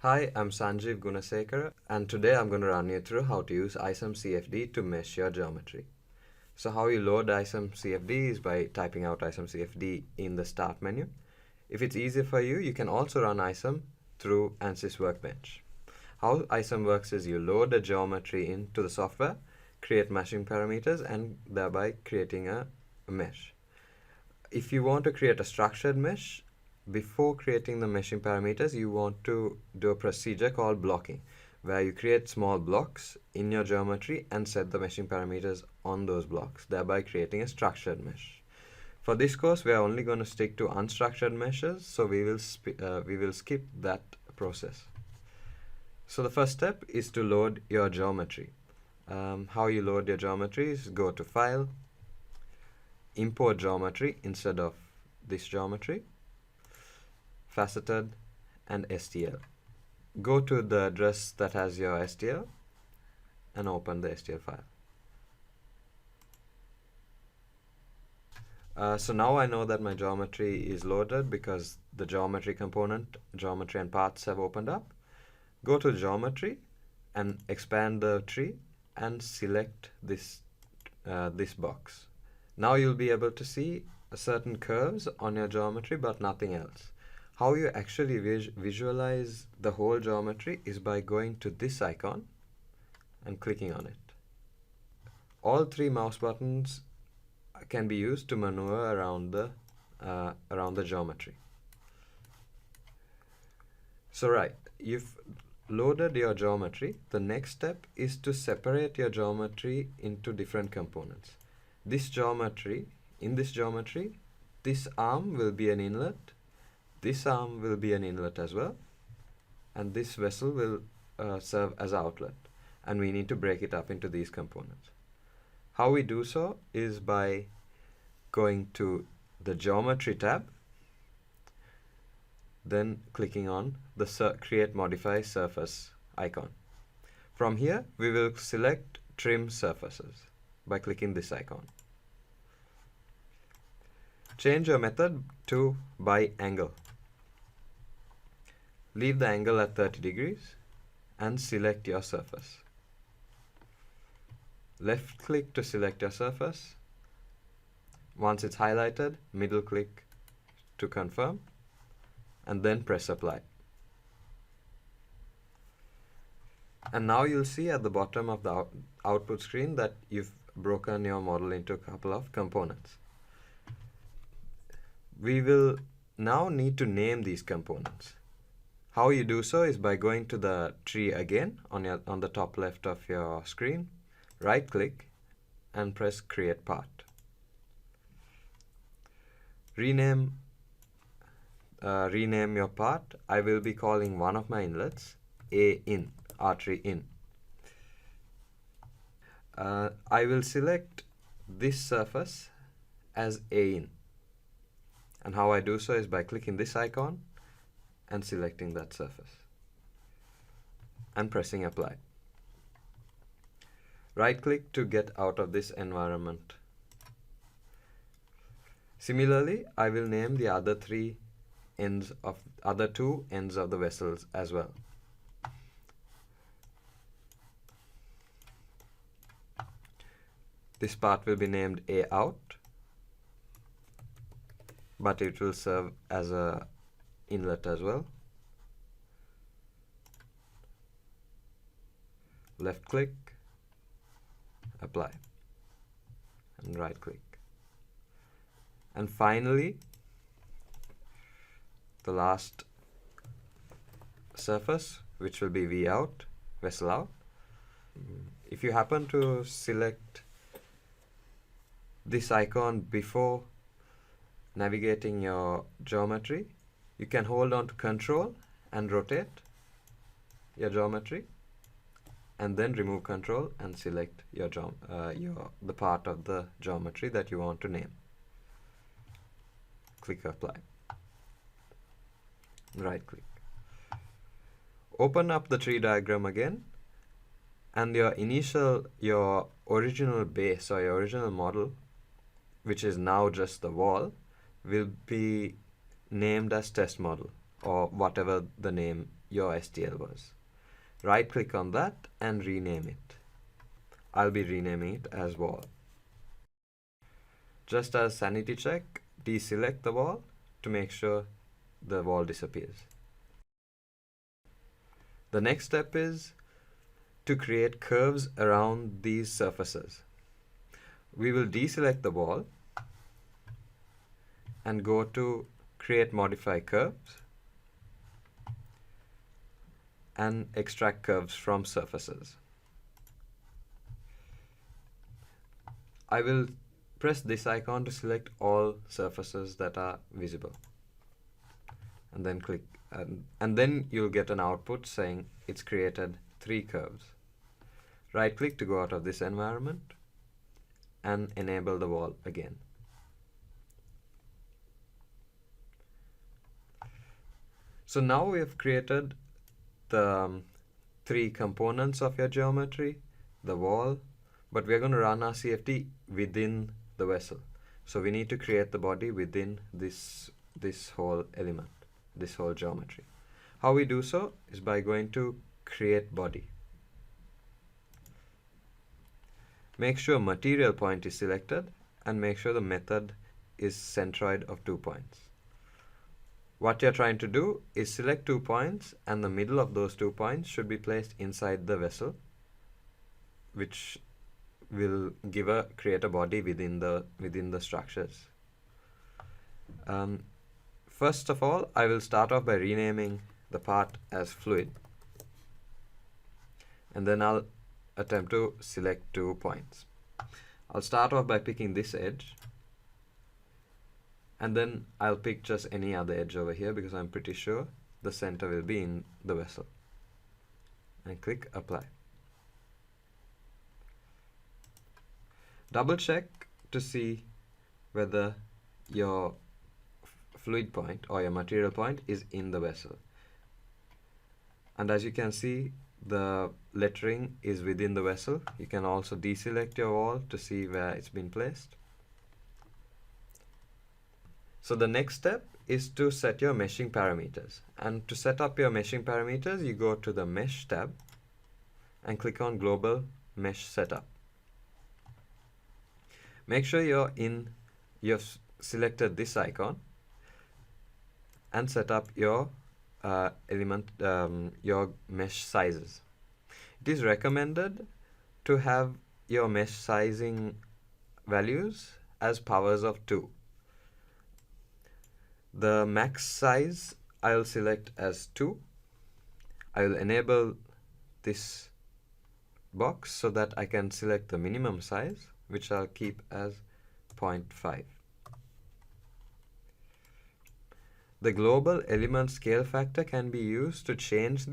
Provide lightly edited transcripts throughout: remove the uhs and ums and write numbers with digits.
Hi, I'm Sanjeev Gunasekar, and today I'm going to run you through how to use ICEM CFD to mesh your geometry. So how you load ICEM CFD is by typing out ICEM CFD in the Start menu. If it's easier for you, you can also run ICEM through ANSYS Workbench. How ICEM works is you load a geometry into the software, create meshing parameters, and thereby creating a mesh. If you want to create a structured mesh, before creating the meshing parameters, you want to do a procedure called blocking, where you create small blocks in your geometry and set the meshing parameters on those blocks, thereby creating a structured mesh. For this course, we are only going to stick to unstructured meshes, so we will skip that process. So the first step is to load your geometry. How you load your geometry is go to File, Import Geometry instead of this geometry, Faceted, and STL. Go to the address that has your STL and open the STL file. So now I know that my geometry is loaded because the geometry component, geometry and paths have opened up. Go to geometry and expand the tree and select this box. Now you'll be able to see certain curves on your geometry but nothing else. How you actually visualize the whole geometry is by going to this icon and clicking on it. All three mouse buttons can be used to maneuver around the geometry. So right, you've loaded your geometry. The next step is to separate your geometry into different components. In this geometry, this arm will be an inlet, this arm will be an inlet as well, and this vessel will serve as outlet, and we need to break it up into these components. How we do so is by going to the Geometry tab, then clicking on the Create Modify Surface icon. From here, we will select Trim Surfaces by clicking this icon. Change your method to by angle. Leave the angle at 30 degrees and select your surface. Left click to select your surface. Once it's highlighted, middle click to confirm, and then press apply. And now you'll see at the bottom of the output screen that you've broken your model into a couple of components. We will now need to name these components. How you do so is by going to the tree again on the top left of your screen, right click and press Create Part. Rename your part. I will be calling one of my inlets A in, artery in. I will select this surface as A in. And how I do so is by clicking this icon and selecting that surface and pressing apply. Right click to get out of this environment. Similarly, I will name the other two ends of the vessels as well. This part will be named A out, but it will serve as a inlet as well. Left click, apply, and right click. And finally, the last surface, which will be V out, vessel out. If you happen to select this icon before navigating your geometry, you can hold on to Control and rotate your geometry, and then remove Control and select the part of the geometry that you want to name. Click Apply. Right click. Open up the tree diagram again, and your original base or your original model, which is now just the wall, will be named as test model or whatever the name your STL was. Right click on that and rename it. I'll be renaming it as wall. Just as sanity check, deselect the wall to make sure the wall disappears. The next step is to create curves around these surfaces. We will deselect the wall and go to create modify curves and extract curves from surfaces. I will press this icon to select all surfaces that are visible and then click and then you'll get an output saying it's created 3 curves. Right click to go out of this environment and enable the wall again. So now we have created the 3 components of your geometry, the wall, but we're going to run our CFD within the vessel. So we need to create the body within this whole element, this whole geometry. How we do so is by going to create body. Make sure material point is selected and make sure the method is centroid of 2 points. What you're trying to do is select 2 points and the middle of those 2 points should be placed inside the vessel, which will create a body within the structures. First of all, I will start off by renaming the part as fluid, and then I'll attempt to select 2 points. I'll start off by picking this edge, and then I'll pick just any other edge over here because I'm pretty sure the center will be in the vessel, and click apply. Double check to see whether your fluid point or your material point is in the vessel. And as you can see, the lettering is within the vessel. You can also deselect your wall to see where it's been placed. So the next step is to set your meshing parameters. And to set up your meshing parameters, you go to the Mesh tab and click on Global Mesh Setup. Make sure you've selected this icon and set up your your mesh sizes. It is recommended to have your mesh sizing values as powers of 2. The max size I'll select as 2. I will enable this box so that I can select the minimum size, which I'll keep as 0.5. The global element scale factor can be used to change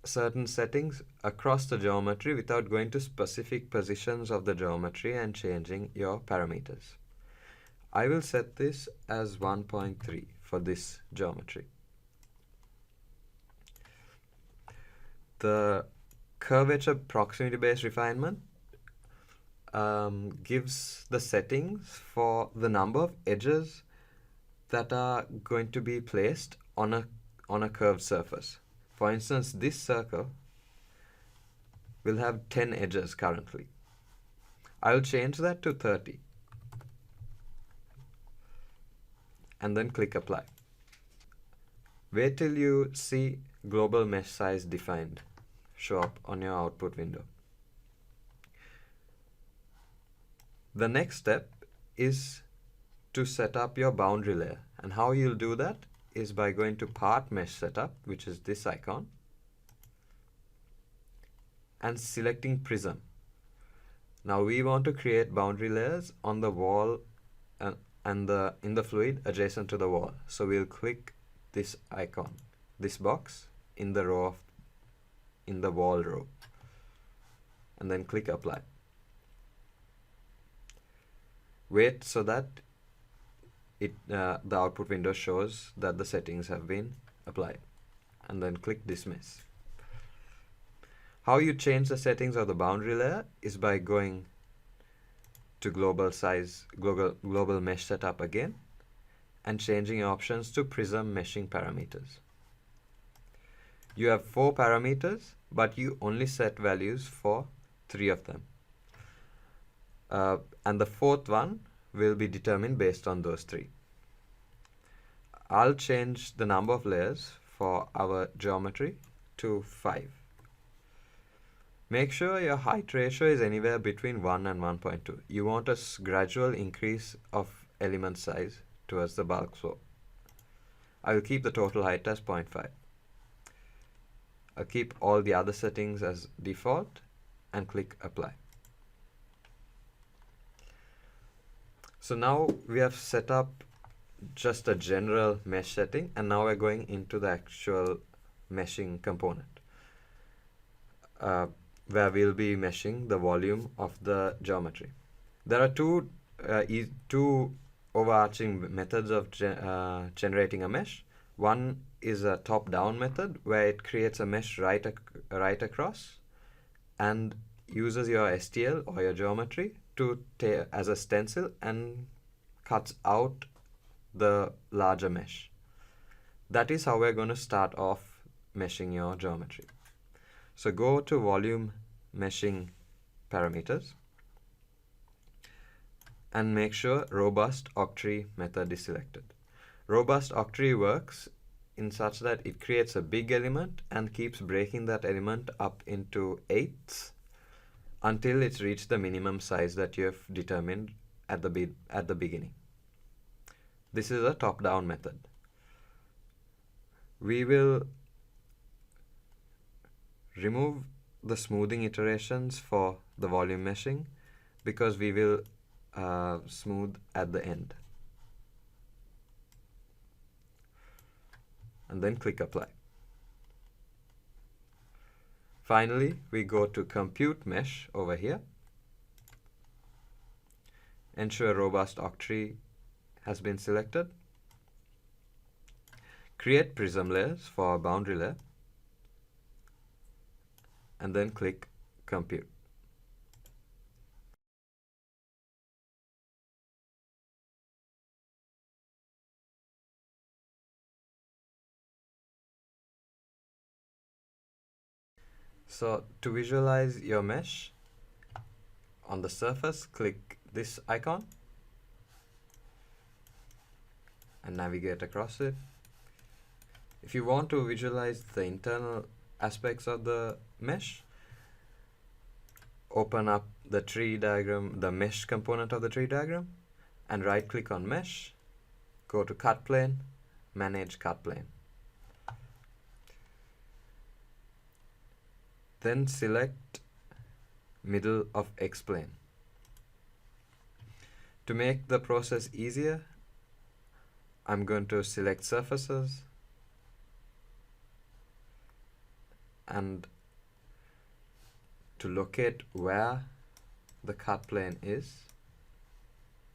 certain settings across the geometry without going to specific positions of the geometry and changing your parameters. I will set this as 1.3 for this geometry. The curvature proximity-based refinement gives the settings for the number of edges that are going to be placed on a curved surface. For instance, this circle will have 10 edges currently. I'll change that to 30 and then click apply. Wait till you see global mesh size defined show up on your output window. The next step is to set up your boundary layer, and how you'll do that is by going to part mesh setup, which is this icon, and selecting prism. Now we want to create boundary layers on the wall and in the fluid adjacent to the wall. So we'll click this icon, this box in the wall row, and then click apply. Wait so that the output window shows that the settings have been applied, and then click dismiss. How you change the settings of the boundary layer is by going to global mesh setup again and changing your options to prism meshing parameters. You have 4 parameters, but you only set values for 3 of them. And the 4th one will be determined based on those 3. I'll change the number of layers for our geometry to 5. Make sure your height ratio is anywhere between 1 and 1.2. You want a gradual increase of element size towards the bulk flow. I will keep the total height as 0.5. I'll keep all the other settings as default and click apply. So now we have set up just a general mesh setting, and now we're going into the actual meshing component, where we'll be meshing the volume of the geometry. There are two overarching methods of generating a mesh. One is a top-down method, where it creates a mesh right across and uses your STL or your geometry to as a stencil and cuts out the larger mesh. That is how we're going to start off meshing your geometry. So go to volume meshing parameters and make sure robust octree method is selected. Robust octree works in such that it creates a big element and keeps breaking that element up into eighths until it's reached the minimum size that you have determined at the beginning. This is a top-down method. We will remove the smoothing iterations for the volume meshing because we will smooth at the end. And then click apply. Finally, we go to compute mesh over here. Ensure robust octree has been selected. Create prism layers for our boundary layer and then click compute. So to visualize your mesh on the surface, click this icon and navigate across it. If you want to visualize the internal aspects of the mesh, open up the tree diagram, the mesh component of the tree diagram, and right click on mesh, go to cut plane, manage cut plane. Then select middle of X plane. To make the process easier, I'm going to select surfaces and to locate where the cut plane is,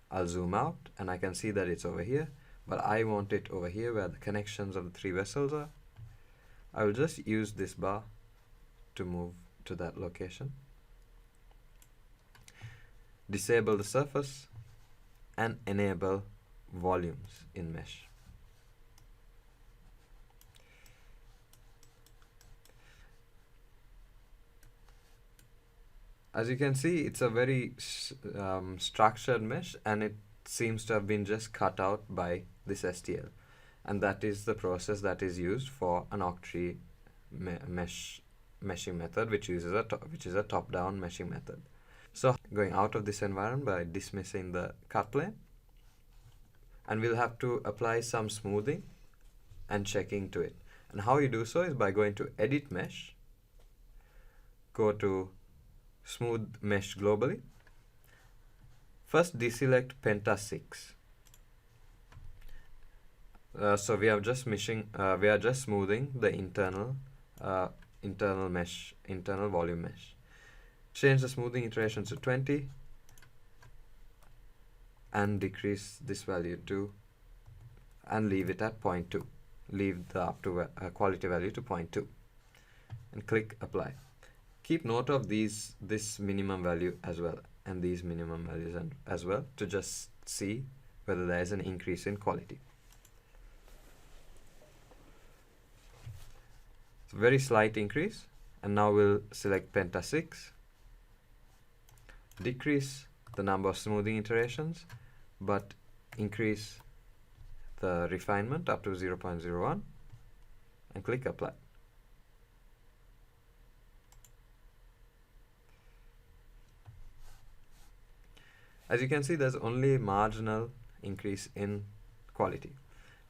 I'll zoom out and I can see that it's over here, but I want it over here where the connections of the 3 vessels are. I will just use this bar to move to that location. Disable the surface and enable volumes in mesh. As you can see, it's a very structured mesh, and it seems to have been just cut out by this STL, and that is the process that is used for an octree meshing method, which is a top-down meshing method. So going out of this environment by dismissing the cut plane, and we'll have to apply some smoothing and checking to it. And how you do so is by going to edit mesh, go to smooth mesh globally. First deselect Penta 6. So we are just smoothing the internal volume mesh. Change the smoothing iterations to 20 and decrease this value to, and leave it at 0.2. Leave the up to quality value to 0.2 and click apply. Keep note of this minimum value as well, and these minimum values as well, to just see whether there is an increase in quality. So very slight increase, and now we'll select Penta 6, decrease the number of smoothing iterations, but increase the refinement up to 0.01 and click apply. As you can see, there's only marginal increase in quality.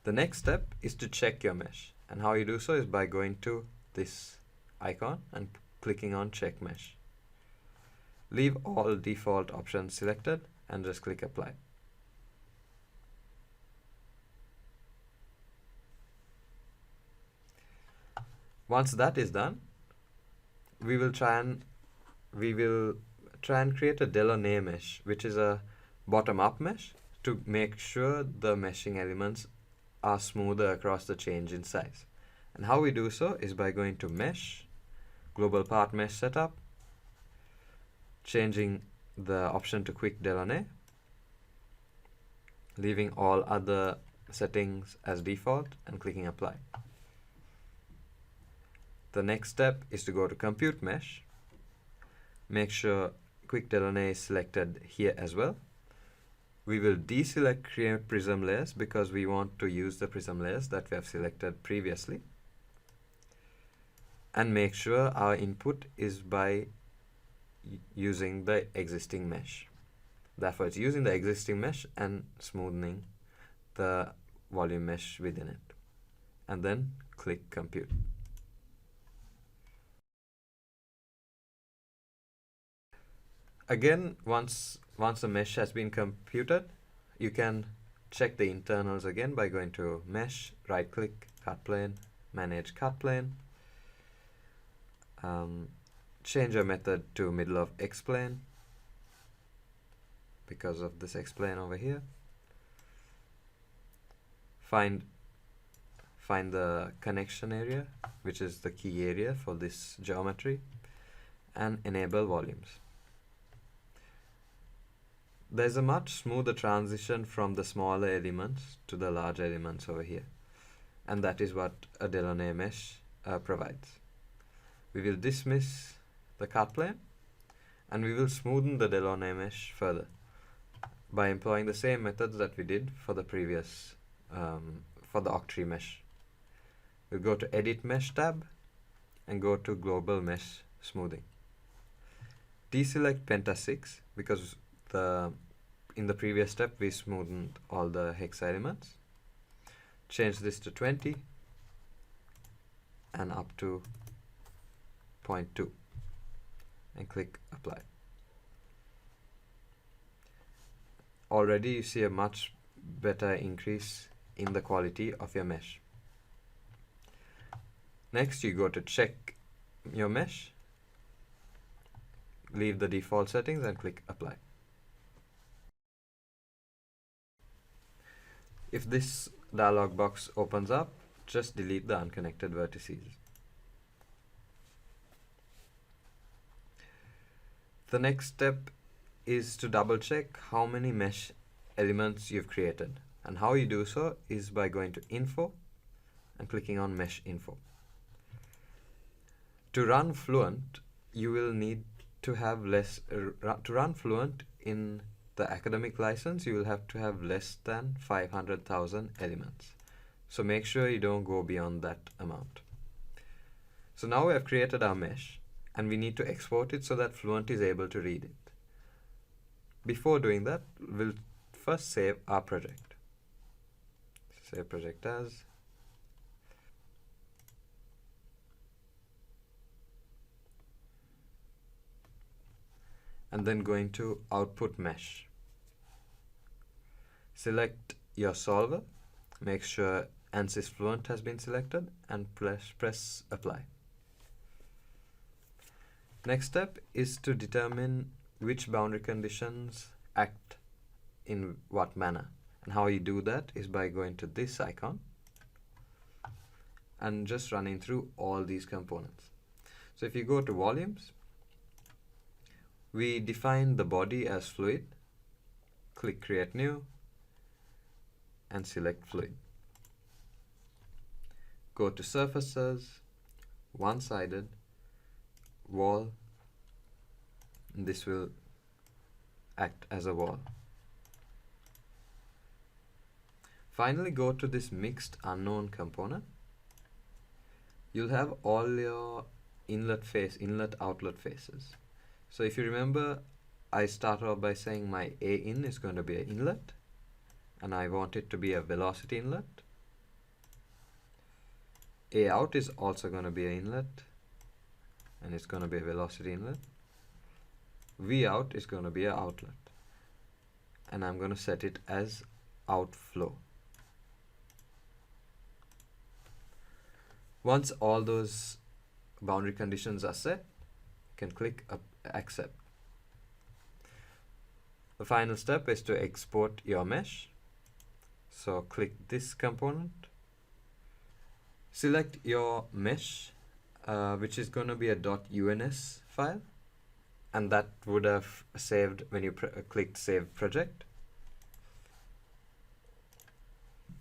The next step is to check your mesh, and how you do so is by going to this icon and clicking on check mesh. Leave all default options selected and just click apply. Once that is done, we will try and create a Delaunay mesh, which is a bottom-up mesh, to make sure the meshing elements are smoother across the change in size. And how we do so is by going to Mesh, Global Part Mesh Setup, changing the option to Quick Delaunay, leaving all other settings as default and clicking apply. The next step is to go to Compute Mesh. Make sure Quick Delaunay is selected here as well. We will deselect Create Prism Layers because we want to use the prism layers that we have selected previously. And make sure our input is by using the existing mesh. Therefore, it's using the existing mesh and smoothing the volume mesh within it. And then click Compute. Again, once the mesh has been computed, you can check the internals again by going to Mesh, right-click, Cut Plane, Manage Cut Plane. Change your method to middle of X-plane because of this X-plane over here. Find the connection area, which is the key area for this geometry, and enable volumes. There's a much smoother transition from the smaller elements to the larger elements over here, and that is what a Delaunay mesh provides. We will dismiss the cut plane, and we will smoothen the Delaunay mesh further by employing the same methods that we did for the previous, for the octree mesh. We'll go to Edit Mesh tab and go to Global Mesh Smoothing. Deselect Penta 6 because in the previous step we smoothed all the hex elements. Change this to 20 and up to 0.2 and click apply. Already you see a much better increase in the quality of your mesh. Next, you go to check your mesh, leave the default settings and click apply. If this dialog box opens up, just delete the unconnected vertices. The next step is to double check how many mesh elements you've created, and how you do so is by going to Info and clicking on Mesh Info. To run Fluent, you will need to have to run Fluent in the academic license, you will have to have less than 500,000 elements. So make sure you don't go beyond that amount. So now we have created our mesh, and we need to export it so that Fluent is able to read it. Before doing that, we'll first save our project. Save project as. And then going to Output Mesh. Select your solver, make sure ANSYS Fluent has been selected, and press apply. Next step is to determine which boundary conditions act in what manner, and how you do that is by going to this icon and just running through all these components. So if you go to volumes, we define the body as fluid, click create new and select fluid. Go to surfaces, one-sided wall. This will act as a wall. Finally, go to this mixed unknown component. You'll have all your inlet outlet faces. So if you remember, I start off by saying my A in is going to be an inlet, and I want it to be a velocity inlet. A out is also going to be an inlet, and it's going to be a velocity inlet. V out is going to be an outlet, and I'm going to set it as outflow. Once all those boundary conditions are set, you can click accept. The final step is to export your mesh. So click this component, select your mesh, which is going to be a .uns file, and that would have saved when you clicked Save Project.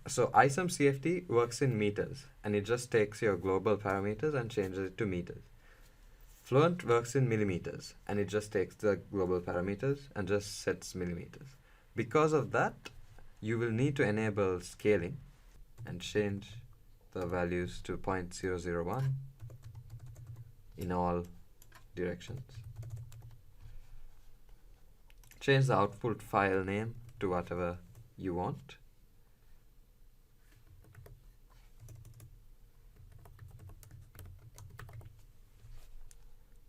So ICEM CFD works in meters, and it just takes your global parameters and changes it to meters. Fluent works in millimeters, and it just takes the global parameters and just sets millimeters. Because of that, you will need to enable scaling and change the values to 0.001 in all directions. Change the output file name to whatever you want.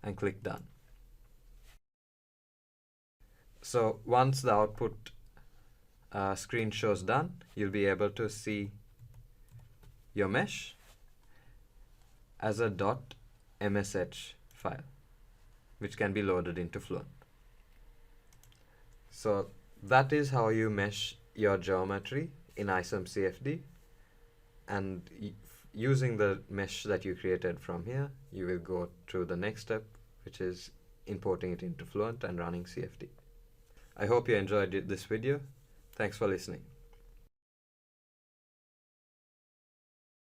And click done. So once the output screen shows done, you'll be able to see your mesh as a .msh file, which can be loaded into Fluent. So that is how you mesh your geometry in ICEM CFD, and using the mesh that you created from here, you will go through the next step, which is importing it into Fluent and running CFD. I hope you enjoyed this video. Thanks for listening.